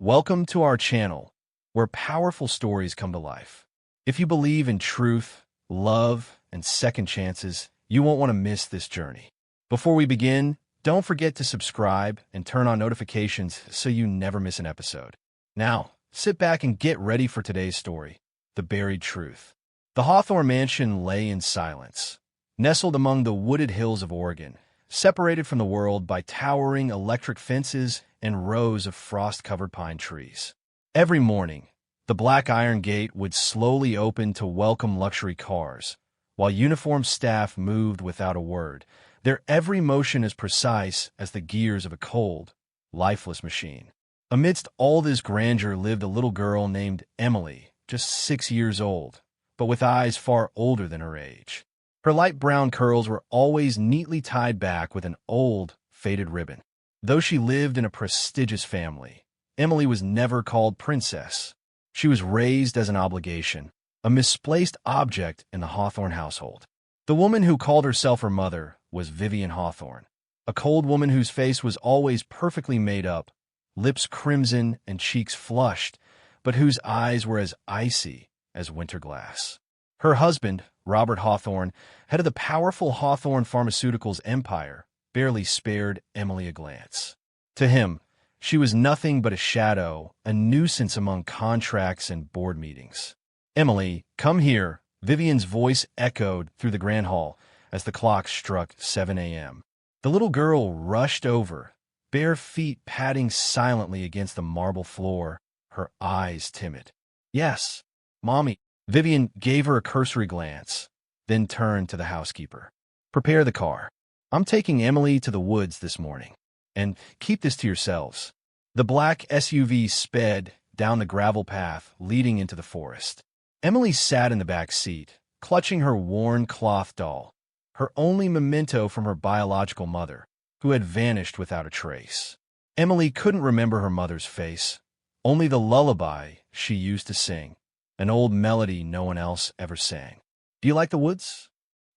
Welcome to our channel, where powerful stories come to life. If you believe in truth, love, and second chances, you won't want to miss this journey. Before we begin, don't forget to subscribe and turn on notifications so you never miss an episode. Now, sit back and get ready for today's story, The Buried Truth. The Hawthorne Mansion lay in silence, nestled among the wooded hills of Oregon, separated from the world by towering electric fences and rows of frost-covered pine trees. Every morning, the black iron gate would slowly open to welcome luxury cars, while uniformed staff moved without a word, their every motion as precise as the gears of a cold, lifeless machine. Amidst all this grandeur lived a little girl named Emily, just 6 years old, but with eyes far older than her age. Her light brown curls were always neatly tied back with an old, faded ribbon. Though she lived in a prestigious family, Emily was never called princess. She was raised as an obligation, a misplaced object in the Hawthorne household. The woman who called herself her mother was Vivian Hawthorne, a cold woman whose face was always perfectly made up, lips crimson and cheeks flushed, but whose eyes were as icy as winter glass. Her husband, Robert Hawthorne, head of the powerful Hawthorne Pharmaceuticals empire, barely spared Emily a glance. To him, she was nothing but a shadow, a nuisance among contracts and board meetings. "Emily, come here," Vivian's voice echoed through the grand hall as the clock struck 7 a.m. The little girl rushed over, bare feet padding silently against the marble floor, her eyes timid. "Yes, Mommy." Vivian gave her a cursory glance, then turned to the housekeeper. "Prepare the car. I'm taking Emily to the woods this morning. And keep this to yourselves." The black SUV sped down the gravel path leading into the forest. Emily sat in the back seat, clutching her worn cloth doll, her only memento from her biological mother, who had vanished without a trace. Emily couldn't remember her mother's face, only the lullaby she used to sing, an old melody no one else ever sang. "Do you like the woods?"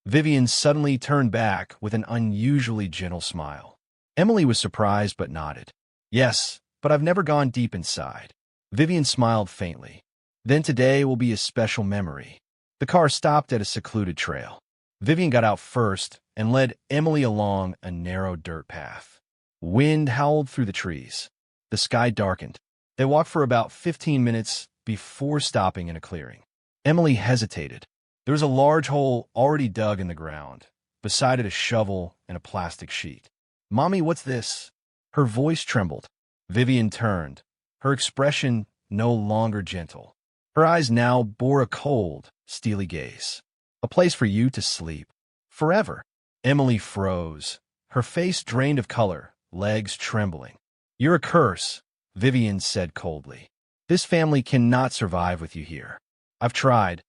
Vivian suddenly turned back with an unusually gentle smile. Emily was surprised but nodded. "Yes, but I've never gone deep inside." Vivian smiled faintly. "Then today will be a special memory." The car stopped at a secluded trail. Vivian got out first and led Emily along a narrow dirt path. Wind howled through the trees. The sky darkened. They walked for about 15 minutes before stopping in a clearing. Emily hesitated. There was a large hole already dug in the ground, beside it a shovel and a plastic sheet. "Mommy, what's this?" Her voice trembled. Vivian turned, her expression no longer gentle. Her eyes now bore a cold, steely gaze. "A place for you to sleep. Forever." Emily froze, her face drained of color, legs trembling. "You're a curse," Vivian said coldly. "This family cannot survive with you here. I've tried,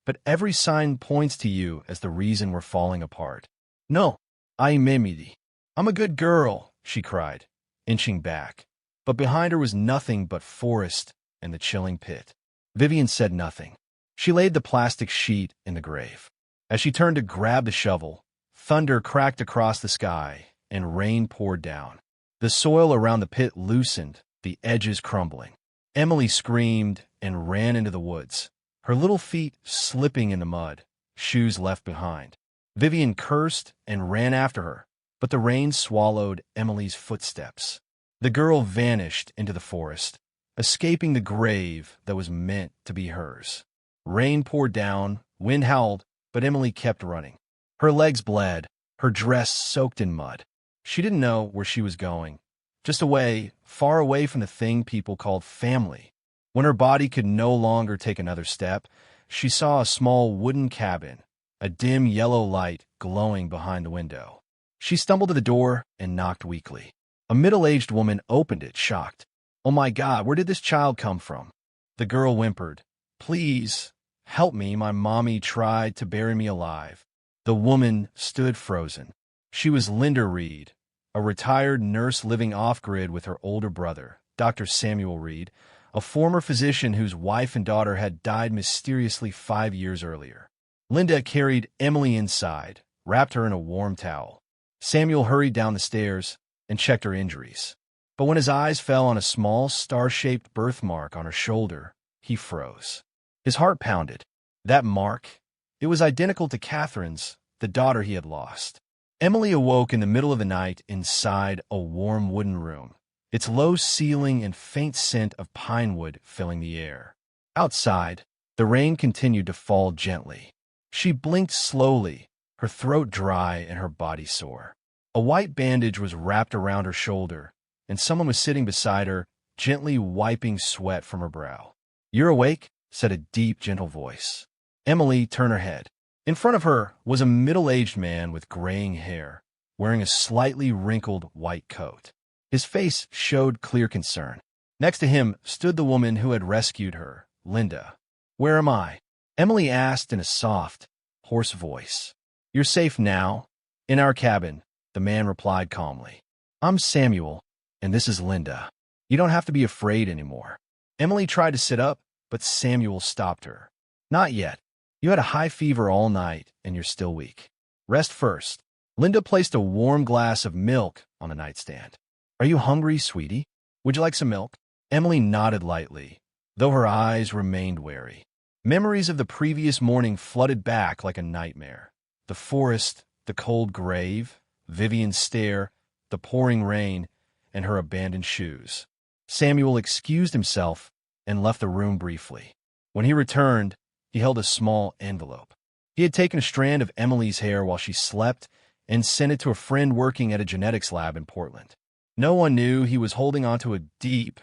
but every sign points to you as the reason we're falling apart." "No, I'm a good girl," she cried, inching back. But behind her was nothing but forest and the chilling pit. Vivian said nothing. She laid the plastic sheet in the grave. As she turned to grab the shovel, thunder cracked across the sky and rain poured down. The soil around the pit loosened, the edges crumbling. Emily screamed and ran into the woods, her little feet slipping in the mud, shoes left behind. Vivian cursed and ran after her, but the rain swallowed Emily's footsteps. The girl vanished into the forest, escaping the grave that was meant to be hers. Rain poured down, wind howled, but Emily kept running. Her legs bled, her dress soaked in mud. She didn't know where she was going, just away, far away from the thing people called family. When her body could no longer take another step, she saw a small wooden cabin, a dim yellow light glowing behind the window. She stumbled to the door and knocked weakly. A middle-aged woman opened it, shocked. "Oh my God, where did this child come from?" The girl whimpered. "Please, help me. My mommy tried to bury me alive." The woman stood frozen. She was Linda Reed, a retired nurse living off-grid with her older brother, Dr. Samuel Reed, a former physician whose wife and daughter had died mysteriously 5 years earlier. Linda carried Emily inside, wrapped her in a warm towel. Samuel hurried down the stairs and checked her injuries. But when his eyes fell on a small star-shaped birthmark on her shoulder, he froze. His heart pounded. That mark, it was identical to Catherine's, the daughter he had lost. Emily awoke in the middle of the night inside a warm wooden room, its low ceiling and faint scent of pine wood filling the air. Outside, the rain continued to fall gently. She blinked slowly, her throat dry and her body sore. A white bandage was wrapped around her shoulder, and someone was sitting beside her, gently wiping sweat from her brow. "You're awake?" said a deep, gentle voice. Emily turned her head. In front of her was a middle-aged man with graying hair, wearing a slightly wrinkled white coat. His face showed clear concern. Next to him stood the woman who had rescued her, Linda. "Where am I?" Emily asked in a soft, hoarse voice. "You're safe now. In our cabin," the man replied calmly. "I'm Samuel, and this is Linda. You don't have to be afraid anymore." Emily tried to sit up, but Samuel stopped her. "Not yet. You had a high fever all night, and you're still weak. Rest first." Linda placed a warm glass of milk on the nightstand. "Are you hungry, sweetie? Would you like some milk?" Emily nodded lightly, though her eyes remained wary. Memories of the previous morning flooded back like a nightmare. The forest, the cold grave, Vivian's stare, the pouring rain, and her abandoned shoes. Samuel excused himself and left the room briefly. When he returned, he held a small envelope. He had taken a strand of Emily's hair while she slept and sent it to a friend working at a genetics lab in Portland. No one knew he was holding onto a deep,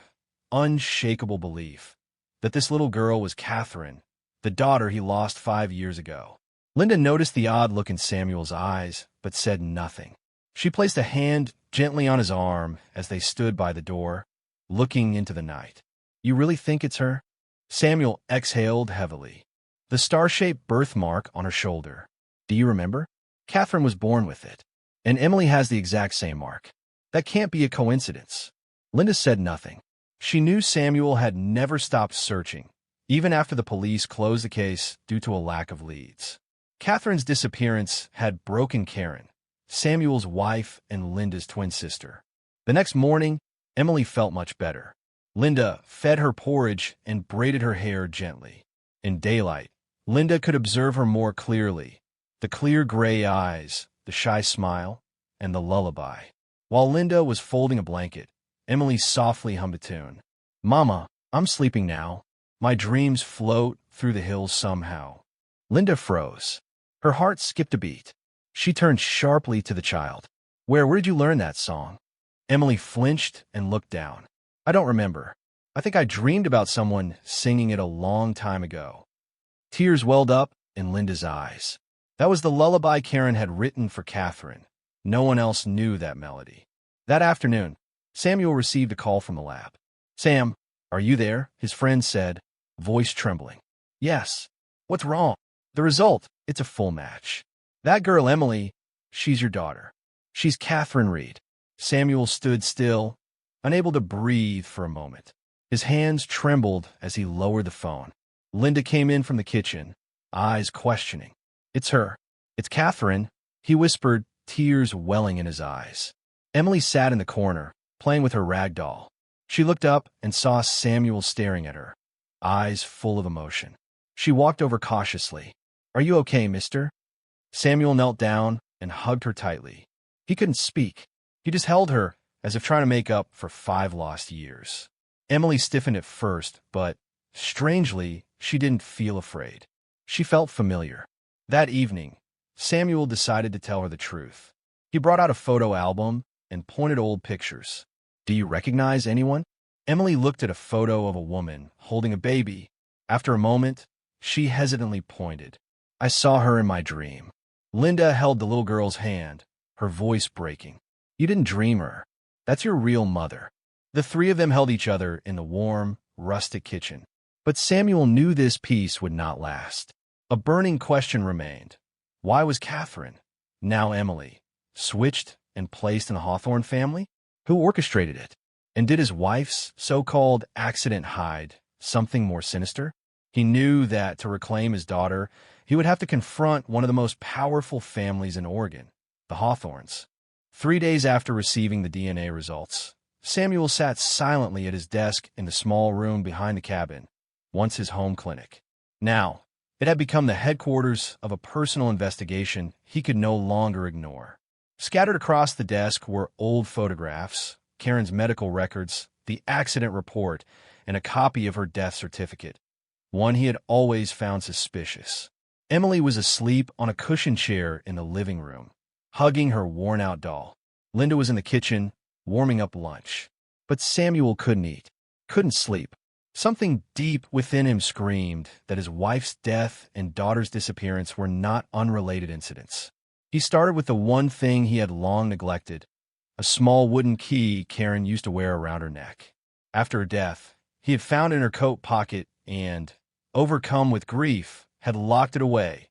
unshakable belief that this little girl was Catherine, the daughter he lost 5 years ago. Linda noticed the odd look in Samuel's eyes, but said nothing. She placed a hand gently on his arm as they stood by the door, looking into the night. "You really think it's her?" Samuel exhaled heavily. "The star-shaped birthmark on her shoulder. Do you remember? Catherine was born with it, and Emily has the exact same mark. That can't be a coincidence." Linda said nothing. She knew Samuel had never stopped searching, even after the police closed the case due to a lack of leads. Catherine's disappearance had broken Karen, Samuel's wife and Linda's twin sister. The next morning, Emily felt much better. Linda fed her porridge and braided her hair gently. In daylight, Linda could observe her more clearly, the clear gray eyes, the shy smile, and the lullaby. While Linda was folding a blanket, Emily softly hummed a tune. "Mama, I'm sleeping now. My dreams float through the hills somehow." Linda froze. Her heart skipped a beat. She turned sharply to the child. Where did you learn that song?" Emily flinched and looked down. "I don't remember. I think I dreamed about someone singing it a long time ago." Tears welled up in Linda's eyes. That was the lullaby Karen had written for Catherine. No one else knew that melody. That afternoon, Samuel received a call from the lab. "Sam, are you there?" his friend said, voice trembling. "Yes. What's wrong?" "The result, it's a full match. That girl Emily, she's your daughter. She's Catherine Reed." Samuel stood still, unable to breathe for a moment. His hands trembled as he lowered the phone. Linda came in from the kitchen, eyes questioning. "It's her. It's Catherine," he whispered, tears welling in his eyes. Emily sat in the corner, playing with her rag doll. She looked up and saw Samuel staring at her, eyes full of emotion. She walked over cautiously. "Are you okay, mister?" Samuel knelt down and hugged her tightly. He couldn't speak. He just held her, as if trying to make up for 5 lost years. Emily stiffened at first, but, strangely, she didn't feel afraid. She felt familiar. That evening, Samuel decided to tell her the truth. He brought out a photo album and pointed to old pictures. "Do you recognize anyone?" Emily looked at a photo of a woman holding a baby. After a moment, she hesitantly pointed. "I saw her in my dream." Linda held the little girl's hand, her voice breaking. "You didn't dream her. That's your real mother." The three of them held each other in the warm, rustic kitchen. But Samuel knew this peace would not last. A burning question remained. Why was Catherine, now Emily, switched and placed in the Hawthorne family? Who orchestrated it? And did his wife's so-called accident hide something more sinister? He knew that to reclaim his daughter, he would have to confront one of the most powerful families in Oregon, the Hawthornes. 3 days after receiving the DNA results, Samuel sat silently at his desk in the small room behind the cabin, once his home clinic. Now, it had become the headquarters of a personal investigation he could no longer ignore. Scattered across the desk were old photographs, Karen's medical records, the accident report, and a copy of her death certificate, one he had always found suspicious. Emily was asleep on a cushioned chair in the living room, hugging her worn-out doll. Linda was in the kitchen, warming up lunch. But Samuel couldn't eat, couldn't sleep. Something deep within him screamed that his wife's death and daughter's disappearance were not unrelated incidents. He started with the one thing he had long neglected, a small wooden key Karen used to wear around her neck. After her death, he had found it in her coat pocket and, overcome with grief, had locked it away,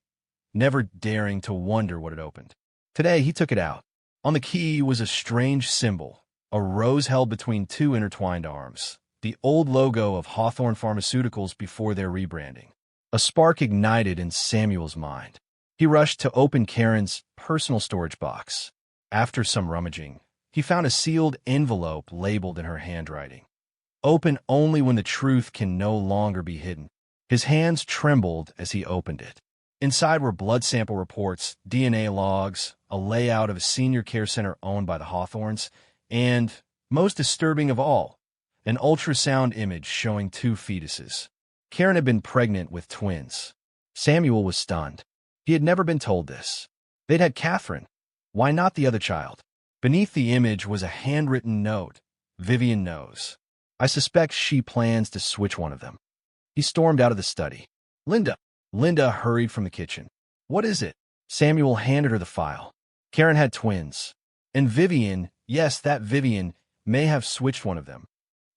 never daring to wonder what it opened. Today, he took it out. On the key was a strange symbol, a rose held between two intertwined arms, the old logo of Hawthorne Pharmaceuticals before their rebranding. A spark ignited in Samuel's mind. He rushed to open Karen's personal storage box. After some rummaging, he found a sealed envelope labeled in her handwriting. Open only when the truth can no longer be hidden. His hands trembled as he opened it. Inside were blood sample reports, DNA logs, a layout of a senior care center owned by the Hawthorns, and, most disturbing of all, an ultrasound image showing two fetuses. Karen had been pregnant with twins. Samuel was stunned. He had never been told this. They'd had Catherine. Why not the other child? Beneath the image was a handwritten note. Vivian knows. I suspect she plans to switch one of them. He stormed out of the study. Linda. Linda hurried from the kitchen. What is it? Samuel handed her the file. Karen had twins. And Vivian, yes, that Vivian, may have switched one of them.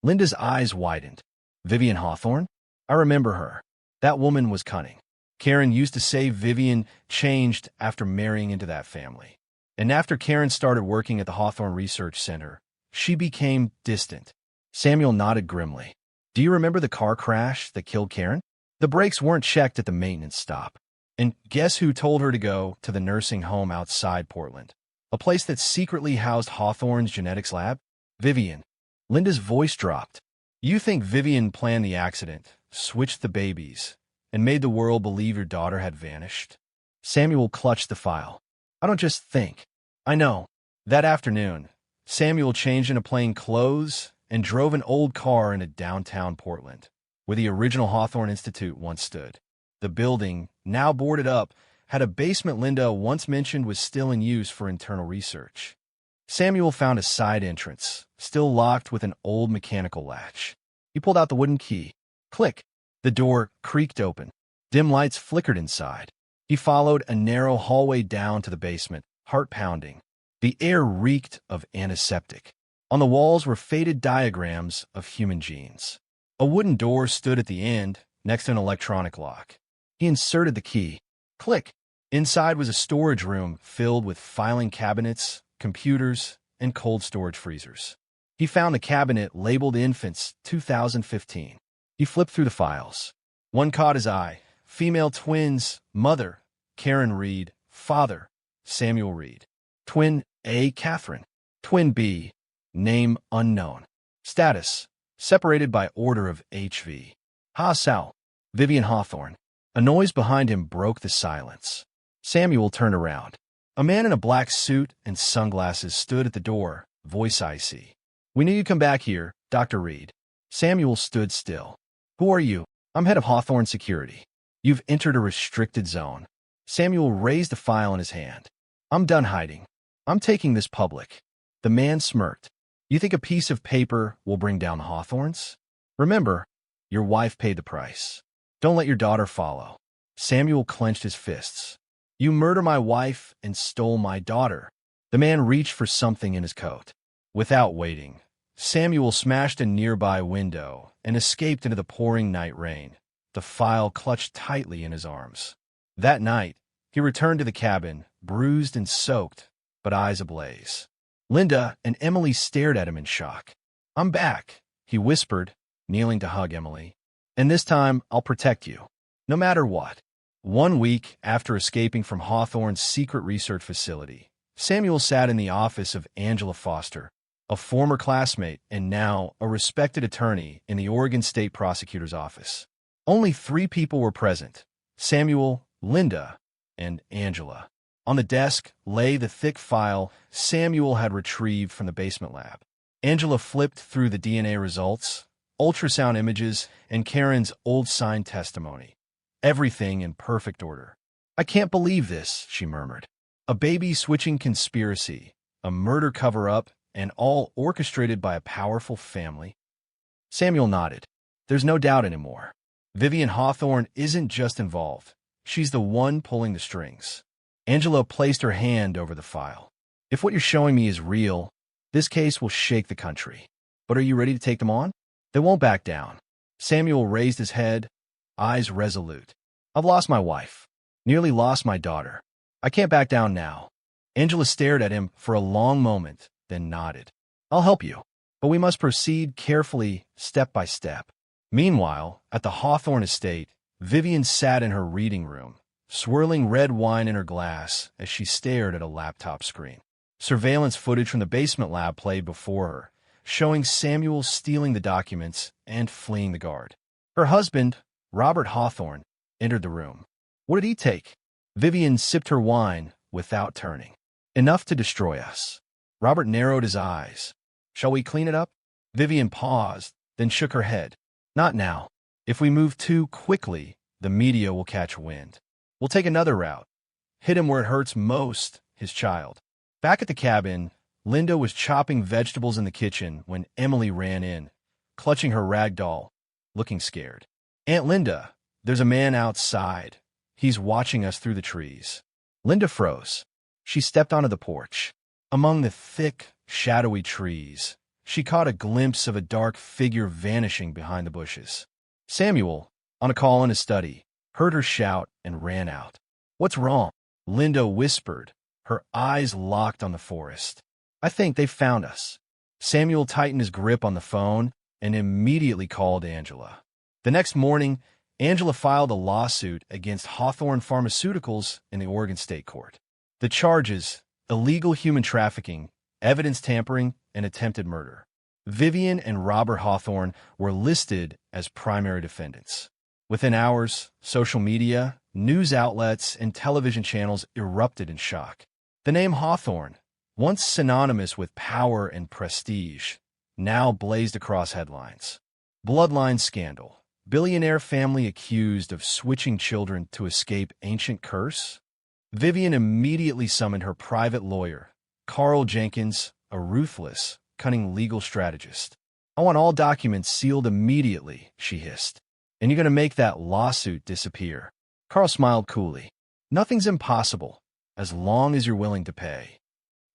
Linda's eyes widened. Vivian Hawthorne? I remember her. That woman was cunning. Karen used to say Vivian changed after marrying into that family. And after Karen started working at the Hawthorne Research Center, she became distant. Samuel nodded grimly. Do you remember the car crash that killed Karen? The brakes weren't checked at the maintenance stop. And guess who told her to go to the nursing home outside Portland? A place that secretly housed Hawthorne's genetics lab? Vivian. Linda's voice dropped. You think Vivian planned the accident, switched the babies, and made the world believe your daughter had vanished? Samuel clutched the file. I don't just think. I know. That afternoon, Samuel changed into plain clothes and drove an old car into downtown Portland, where the original Hawthorne Institute once stood. The building, now boarded up, had a basement Linda once mentioned was still in use for internal research. Samuel found a side entrance, still locked with an old mechanical latch. He pulled out the wooden key. Click! The door creaked open. Dim lights flickered inside. He followed a narrow hallway down to the basement, heart pounding. The air reeked of antiseptic. On the walls were faded diagrams of human genes. A wooden door stood at the end, next to an electronic lock. He inserted the key. Click! Inside was a storage room filled with filing cabinets, computers, and cold storage freezers. He found a cabinet labeled Infants 2015. He flipped through the files. One caught his eye. Female twins, mother, Karen Reed, father, Samuel Reed. Twin A, Catherine. Twin B, name unknown. Status, separated by order of HV. Ha Sal, Vivian Hawthorne. A noise behind him broke the silence. Samuel turned around. A man in a black suit and sunglasses stood at the door, voice icy. We knew you'd come back here, Dr. Reed. Samuel stood still. Who are you? I'm head of Hawthorne Security. You've entered a restricted zone. Samuel raised a file in his hand. I'm done hiding. I'm taking this public. The man smirked. You think a piece of paper will bring down the Hawthorns? Remember, your wife paid the price. Don't let your daughter follow. Samuel clenched his fists. You murdered my wife and stole my daughter. The man reached for something in his coat. Without waiting, Samuel smashed a nearby window and escaped into the pouring night rain, the file clutched tightly in his arms. That night, he returned to the cabin, bruised and soaked, but eyes ablaze. Linda and Emily stared at him in shock. I'm back, he whispered, kneeling to hug Emily. And this time, I'll protect you, no matter what. 1 week after escaping from Hawthorne's secret research facility, Samuel sat in the office of Angela Foster, a former classmate and now a respected attorney in the Oregon State Prosecutor's Office. Only 3 people were present: Samuel, Linda, and Angela. On the desk lay the thick file Samuel had retrieved from the basement lab. Angela flipped through the DNA results, ultrasound images, and Karen's old signed testimony. Everything in perfect order. "I can't believe this," she murmured. "A baby-switching conspiracy, a murder cover-up, and all orchestrated by a powerful family." Samuel nodded. "There's no doubt anymore. Vivian Hawthorne isn't just involved. She's the one pulling the strings." Angela placed her hand over the file. "If what you're showing me is real, this case will shake the country. But are you ready to take them on?" "They won't back down." Samuel raised his head, eyes resolute. "I've lost my wife. Nearly lost my daughter. I can't back down now." Angela stared at him for a long moment, then nodded. "I'll help you, but we must proceed carefully, step by step." Meanwhile, at the Hawthorne estate, Vivian sat in her reading room, swirling red wine in her glass as she stared at a laptop screen. Surveillance footage from the basement lab played before her, showing Samuel stealing the documents and fleeing the guard. Her husband, Robert Hawthorne, entered the room. "What did he take?" Vivian sipped her wine without turning. "Enough to destroy us." Robert narrowed his eyes. "Shall we clean it up?" Vivian paused, then shook her head. "Not now. If we move too quickly, the media will catch wind. We'll take another route. Hit him where it hurts most, his child." Back at the cabin, Linda was chopping vegetables in the kitchen when Emily ran in, clutching her rag doll, looking scared. "Aunt Linda, there's a man outside. He's watching us through the trees." Linda froze. She stepped onto the porch. Among the thick, shadowy trees, she caught a glimpse of a dark figure vanishing behind the bushes. Samuel, on a call in his study, heard her shout and ran out. "What's wrong?" Linda whispered, her eyes locked on the forest. "I think they found us." Samuel tightened his grip on the phone and immediately called Angela. The next morning, Angela filed a lawsuit against Hawthorne Pharmaceuticals in the Oregon State Court. The charges: illegal human trafficking, evidence tampering, and attempted murder. Vivian and Robert Hawthorne were listed as primary defendants. Within hours, social media, news outlets, and television channels erupted in shock. The name Hawthorne, once synonymous with power and prestige, now blazed across headlines. Bloodline scandal. Billionaire family accused of switching children to escape ancient curse. Vivian immediately summoned her private lawyer, Carl Jenkins, a ruthless, cunning legal strategist. "I want all documents sealed immediately," she hissed. "And you're going to make that lawsuit disappear." Carl smiled coolly. "Nothing's impossible, as long as you're willing to pay."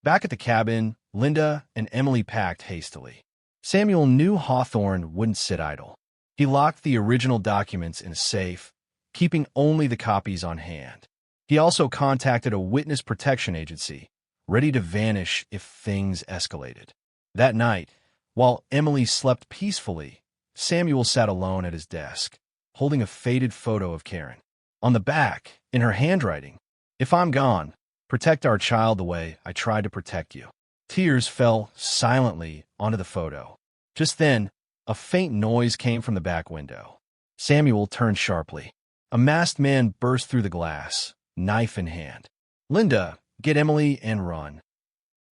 Back at the cabin, Linda and Emily packed hastily. Samuel knew Hawthorne wouldn't sit idle. He locked the original documents in a safe, keeping only the copies on hand. He also contacted a witness protection agency, ready to vanish if things escalated. That night, while Emily slept peacefully, Samuel sat alone at his desk, holding a faded photo of Karen. On the back, in her handwriting, "If I'm gone, protect our child the way I tried to protect you." Tears fell silently onto the photo. Just then, a faint noise came from the back window. Samuel turned sharply. A masked man burst through the glass, knife in hand. "Linda, get Emily and run."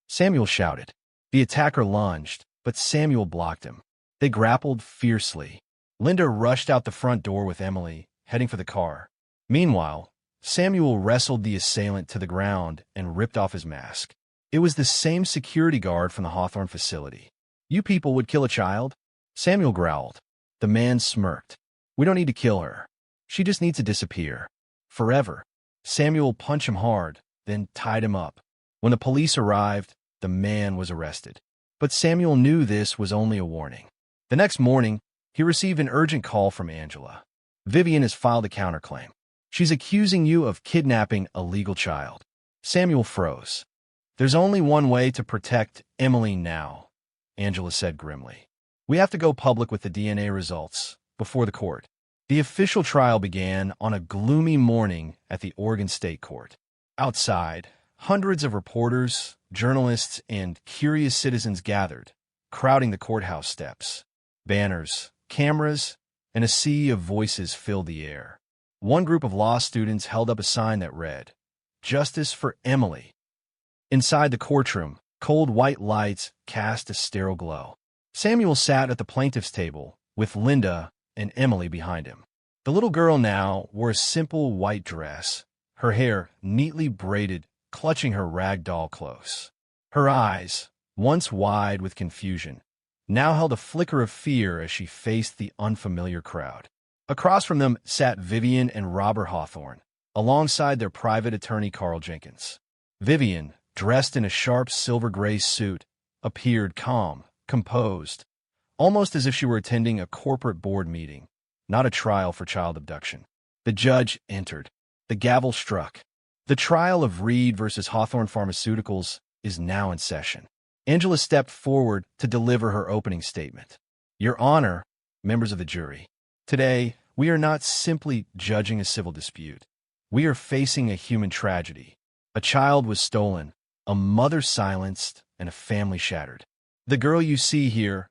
Samuel shouted. The attacker lunged, but Samuel blocked him. They grappled fiercely. Linda rushed out the front door with Emily, heading for the car. Meanwhile, Samuel wrestled the assailant to the ground and ripped off his mask. It was the same security guard from the Hawthorne facility. "You people would kill a child?" Samuel growled. The man smirked. "We don't need to kill her. She just needs to disappear. Forever." Samuel punched him hard, then tied him up. When the police arrived, the man was arrested. But Samuel knew this was only a warning. The next morning, he received an urgent call from Angela. "Vivian has filed a counterclaim. She's accusing you of kidnapping a legal child." Samuel froze. "There's only one way to protect Emily now," Angela said grimly. "We have to go public with the DNA results before the court." The official trial began on a gloomy morning at the Oregon State Court. Outside, Hundreds of reporters, journalists, and curious citizens gathered, crowding the courthouse steps. Banners, cameras, and a sea of voices filled the air. One group of law students held up a sign that read, "Justice for Emily." Inside the courtroom, cold white lights cast a sterile glow. Samuel sat at the plaintiff's table, with Linda and Emily behind him. The little girl now wore a simple white dress, her hair neatly braided, clutching her rag doll close. Her eyes, once wide with confusion, now held a flicker of fear as she faced the unfamiliar crowd. Across from them sat Vivian and Robert Hawthorne, alongside their private attorney Carl Jenkins. Vivian, dressed in a sharp silver-gray suit, appeared calm, composed, almost as if she were attending a corporate board meeting, not a trial for child abduction. The judge entered. The gavel struck. The trial of Reed versus Hawthorne Pharmaceuticals is now in session. Angela stepped forward to deliver her opening statement. Your Honor, members of the jury, today we are not simply judging a civil dispute. We are facing a human tragedy. A child was stolen, a mother silenced, and a family shattered. The girl you see here,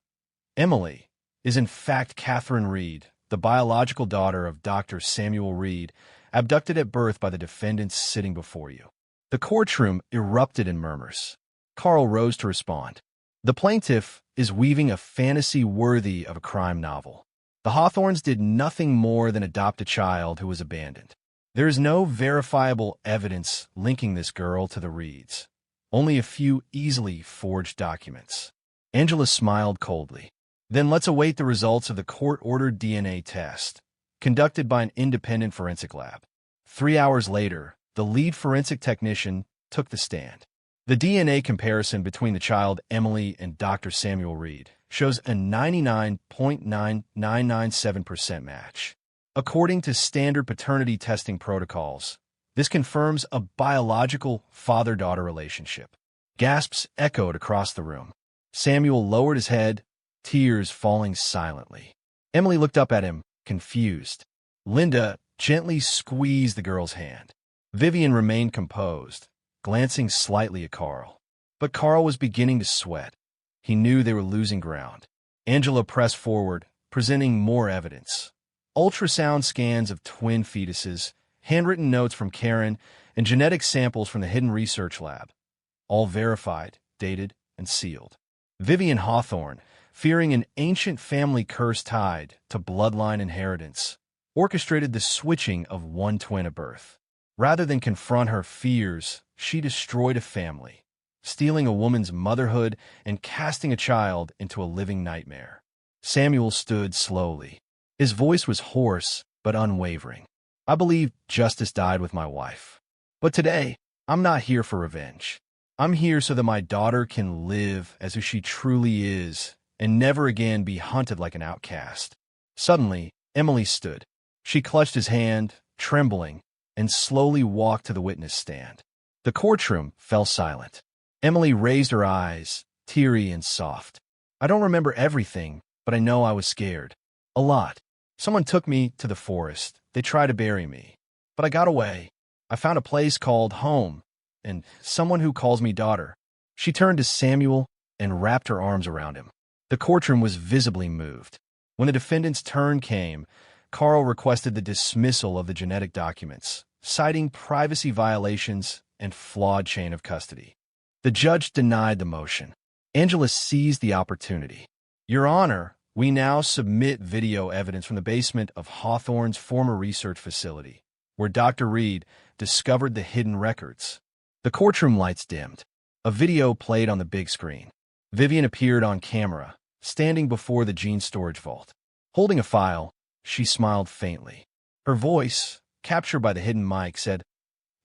Emily, is in fact Catherine Reed, the biological daughter of Dr. Samuel Reed, abducted at birth by the defendants sitting before you. The courtroom erupted in murmurs. Carl rose to respond. The plaintiff is weaving a fantasy worthy of a crime novel. The Hawthornes did nothing more than adopt a child who was abandoned. There is no verifiable evidence linking this girl to the Reeds, only a few easily forged documents. Angela smiled coldly. Then let's await the results of the court-ordered DNA test, conducted by an independent forensic lab. 3 hours later, the lead forensic technician took the stand. The DNA comparison between the child Emily and Dr. Samuel Reed shows a 99.9997% match. According to standard paternity testing protocols, this confirms a biological father-daughter relationship. Gasps echoed across the room. Samuel lowered his head, tears falling silently. Emily looked up at him, confused. Linda gently squeezed the girl's hand. Vivian remained composed, glancing slightly at Carl. But Carl was beginning to sweat. He knew they were losing ground. Angela pressed forward, presenting more evidence. Ultrasound scans of twin fetuses, handwritten notes from Karen, and genetic samples from the Hidden Research Lab. All verified, dated, and sealed. Vivian Hawthorne, fearing an ancient family curse tied to bloodline inheritance, orchestrated the switching of one twin at birth. Rather than confront her fears, she destroyed a family, stealing a woman's motherhood and casting a child into a living nightmare. Samuel stood slowly. His voice was hoarse but unwavering. I believe justice died with my wife. But today, I'm not here for revenge. I'm here so that my daughter can live as who she truly is and never again be hunted like an outcast. Suddenly, Emily stood. She clutched his hand, trembling, and slowly walked to the witness stand. The courtroom fell silent. Emily raised her eyes, teary and soft. I don't remember everything, but I know I was scared. A lot. Someone took me to the forest. They tried to bury me. But I got away. I found a place called home, and someone who calls me daughter. She turned to Samuel and wrapped her arms around him. The courtroom was visibly moved. When the defendant's turn came, Carl requested the dismissal of the genetic documents, citing privacy violations and flawed chain of custody. The judge denied the motion. Angela seized the opportunity. Your Honor, we now submit video evidence from the basement of Hawthorne's former research facility, where Dr. Reed discovered the hidden records. The courtroom lights dimmed. A video played on the big screen. Vivian appeared on camera, standing before the gene storage vault. Holding a file, she smiled faintly. Her voice, captured by the hidden mic, said,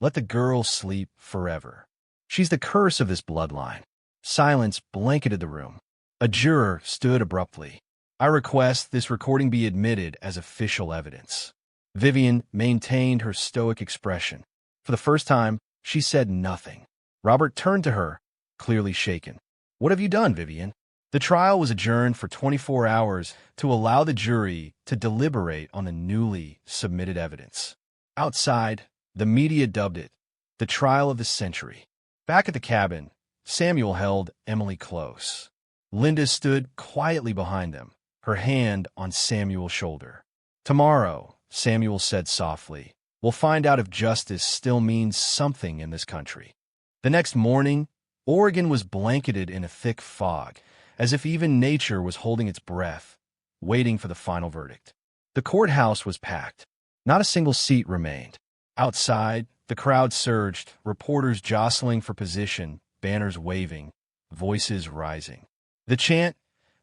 "Let the girl sleep forever. She's the curse of this bloodline." Silence blanketed the room. A juror stood abruptly. I request this recording be admitted as official evidence. Vivian maintained her stoic expression. For the first time, she said nothing. Robert turned to her, clearly shaken. What have you done, Vivian? The trial was adjourned for 24 hours to allow the jury to deliberate on the newly submitted evidence. Outside, the media dubbed it the trial of the century. Back at the cabin, Samuel held Emily close. Linda stood quietly behind them, her hand on Samuel's shoulder. "Tomorrow," Samuel said softly, "we'll find out if justice still means something in this country." The next morning, Oregon was blanketed in a thick fog, as if even nature was holding its breath, waiting for the final verdict. The courthouse was packed. Not a single seat remained. Outside, the crowd surged, reporters jostling for position, banners waving, voices rising. The chant,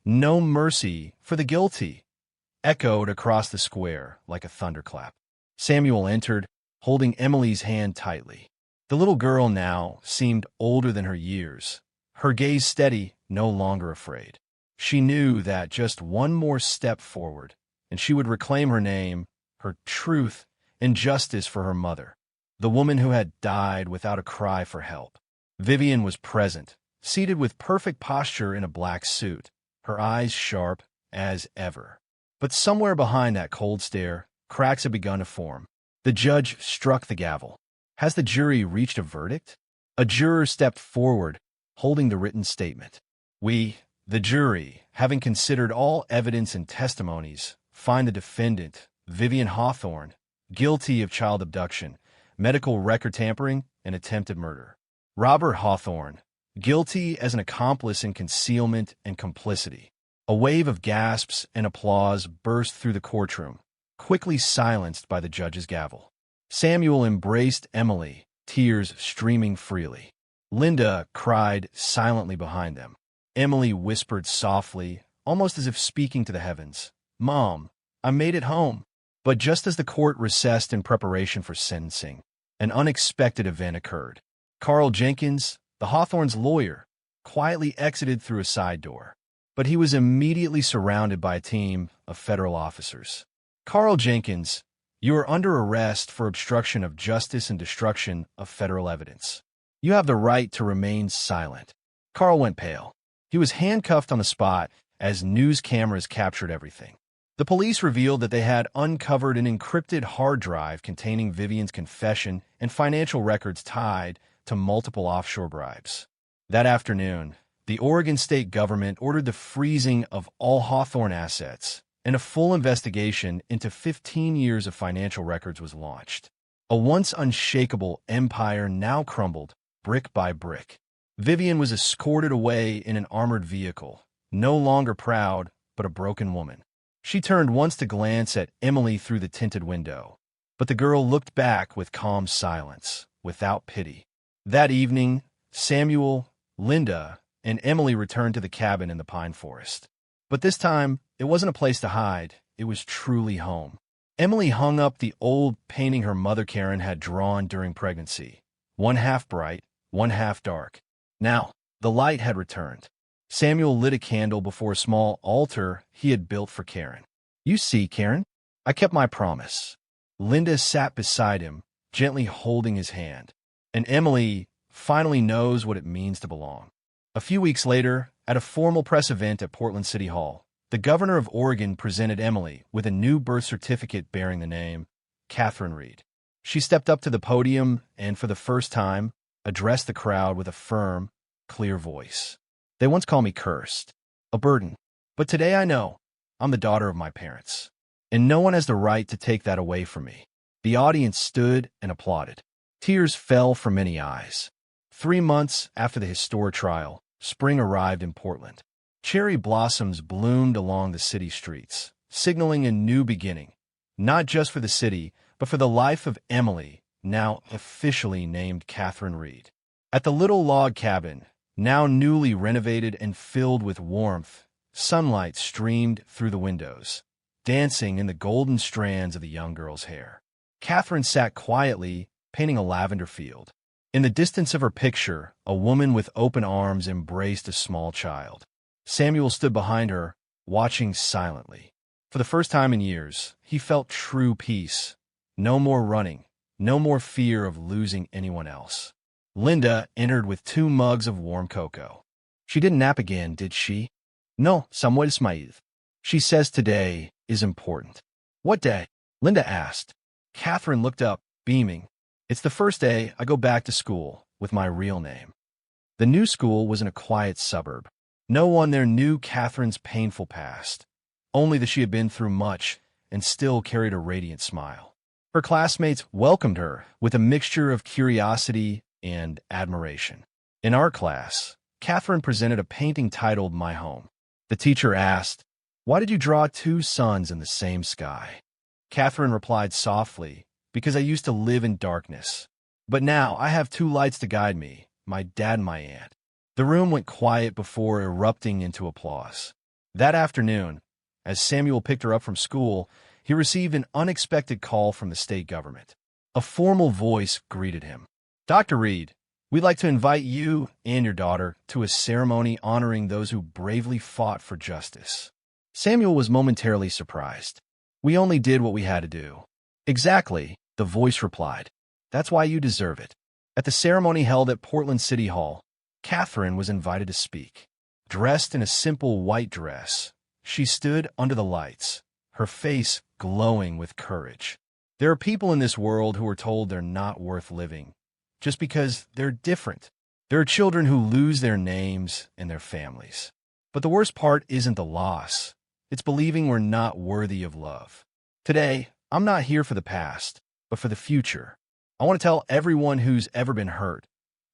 "No mercy for the guilty," echoed across the square like a thunderclap. Samuel entered, holding Emily's hand tightly. The little girl now seemed older than her years, her gaze steady, no longer afraid. She knew that just one more step forward, and she would reclaim her name, her truth, and justice for her mother, the woman who had died without a cry for help. Vivian was present, seated with perfect posture in a black suit, her eyes sharp as ever. But somewhere behind that cold stare, cracks had begun to form. The judge struck the gavel. Has the jury reached a verdict? A juror stepped forward, holding the written statement. "We, the jury, having considered all evidence and testimonies, find the defendant, Vivian Hawthorne, guilty of child abduction, medical record tampering, and attempted murder. Robert Hawthorne, guilty as an accomplice in concealment and complicity." A wave of gasps and applause burst through the courtroom, quickly silenced by the judge's gavel. Samuel embraced Emily, tears streaming freely. Linda cried silently behind them. Emily whispered softly, almost as if speaking to the heavens, "Mom, I made it home." But just as the court recessed in preparation for sentencing, an unexpected event occurred. Carl Jenkins, the Hawthorne's lawyer, quietly exited through a side door. But he was immediately surrounded by a team of federal officers. "Carl Jenkins, you are under arrest for obstruction of justice and destruction of federal evidence. You have the right to remain silent." Carl went pale. He was handcuffed on the spot as news cameras captured everything. The police revealed that they had uncovered an encrypted hard drive containing Vivian's confession and financial records tied to multiple offshore bribes. That afternoon, the Oregon state government ordered the freezing of all Hawthorne assets, and a full investigation into 15 years of financial records was launched. A once unshakable empire now crumbled, brick by brick. Vivian was escorted away in an armored vehicle, no longer proud, but a broken woman. She turned once to glance at Emily through the tinted window, but the girl looked back with calm silence, without pity. That evening, Samuel, Linda, and Emily returned to the cabin in the pine forest. But this time, it wasn't a place to hide. It was truly home. Emily hung up the old painting her mother Karen had drawn during pregnancy, one half bright, one half dark. Now, the light had returned. Samuel lit a candle before a small altar he had built for Karen. "You see, Karen, I kept my promise." Linda sat beside him, gently holding his hand. And Emily finally knows what it means to belong. A few weeks later, at a formal press event at Portland City Hall, the governor of Oregon presented Emily with a new birth certificate bearing the name Catherine Reed. She stepped up to the podium and, for the first time, addressed the crowd with a firm, clear voice. "They once called me cursed, a burden, but today I know I'm the daughter of my parents, and no one has the right to take that away from me." The audience stood and applauded. Tears fell from many eyes. 3 months after the historic trial, spring arrived in Portland. Cherry blossoms bloomed along the city streets, signaling a new beginning, not just for the city, but for the life of Emily, now officially named Catherine Reed. At the little log cabin, now newly renovated and filled with warmth, sunlight streamed through the windows, dancing in the golden strands of the young girl's hair. Catherine sat quietly, painting a lavender field. In the distance of her picture, a woman with open arms embraced a small child. Samuel stood behind her, watching silently. For the first time in years, he felt true peace. No more running, no more fear of losing anyone else. Linda entered with 2 mugs of warm cocoa. "She didn't nap again, did she?" "No, Samuel Smythe. She says today is important." "What day?" Linda asked. Catherine looked up, beaming. "It's the first day I go back to school, with my real name. The new school was in a quiet suburb. No one there knew Catherine's painful past, only that she had been through much and still carried a radiant smile. Her classmates welcomed her with a mixture of curiosity and admiration. In our class, Catherine presented a painting titled My Home. The teacher asked, "Why did you draw two suns in the same sky?" Catherine replied softly, "Because I used to live in darkness. But now I have two lights to guide me, my dad and my aunt." The room went quiet before erupting into applause. That afternoon, as Samuel picked her up from school, he received an unexpected call from the state government. A formal voice greeted him. "Dr. Reed, we'd like to invite you and your daughter to a ceremony honoring those who bravely fought for justice." Samuel was momentarily surprised. "We only did what we had to do." "Exactly," the voice replied. "That's why you deserve it." At the ceremony held at Portland City Hall, Catherine was invited to speak. Dressed in a simple white dress, she stood under the lights, her face glowing with courage. There are people in this world who are told they're not worth living, just because they're different. There are children who lose their names and their families. But the worst part isn't the loss. It's believing we're not worthy of love. Today, I'm not here for the past, but for the future. I want to tell everyone who's ever been hurt,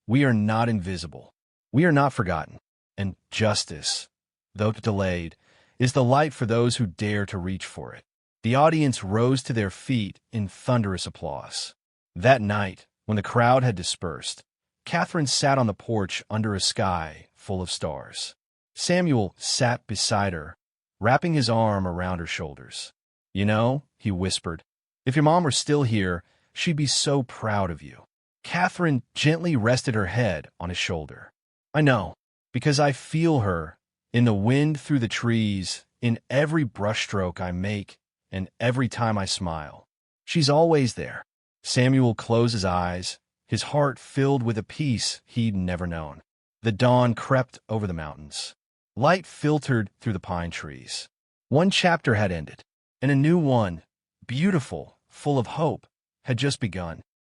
we are not invisible. We are not forgotten. And justice, though delayed, is the light for those who dare to reach for it. The audience rose to their feet in thunderous applause. That night, when the crowd had dispersed, Catherine sat on the porch under a sky full of stars. Samuel sat beside her, wrapping his arm around her shoulders. "You know," he whispered, "if your mom were still here, she'd be so proud of you." Catherine gently rested her head on his shoulder. "I know, because I feel her in the wind through the trees, in every brushstroke I make, and every time I smile. She's always there." Samuel closed his eyes, his heart filled with a peace he'd never known. The dawn crept over the mountains. Light filtered through the pine trees. One chapter had ended, and a new one, beautiful, full of hope, had just begun.